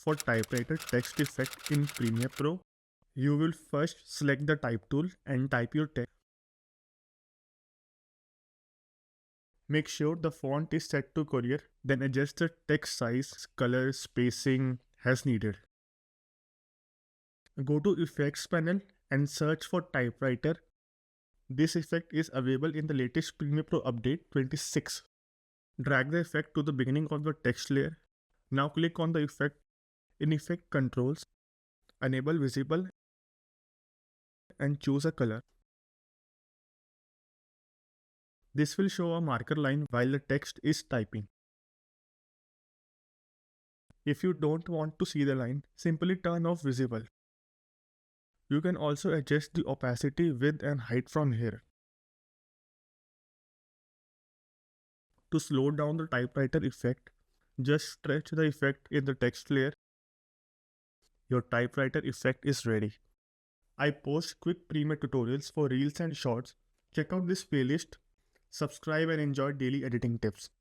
for typewriter text effect in Premiere Pro. You will first select the type tool and type your text. Make sure the font is set to Courier, then adjust the text size, color, spacing as needed. Go to Effects panel and search for Typewriter. This effect is available in the latest Premiere Pro update 26. Drag the effect to the beginning of the text layer. Now click on the effect. In Effect Controls, enable Visible and choose a color. This will show a marker line while the text is typing. If you don't want to see the line, simply turn off Visible. You can also adjust the opacity, width and height from here. To slow down the typewriter effect, just stretch the effect in the text layer. Your typewriter effect is ready. I post quick Premiere tutorials for Reels and Shorts. Check out this playlist, subscribe and enjoy daily editing tips.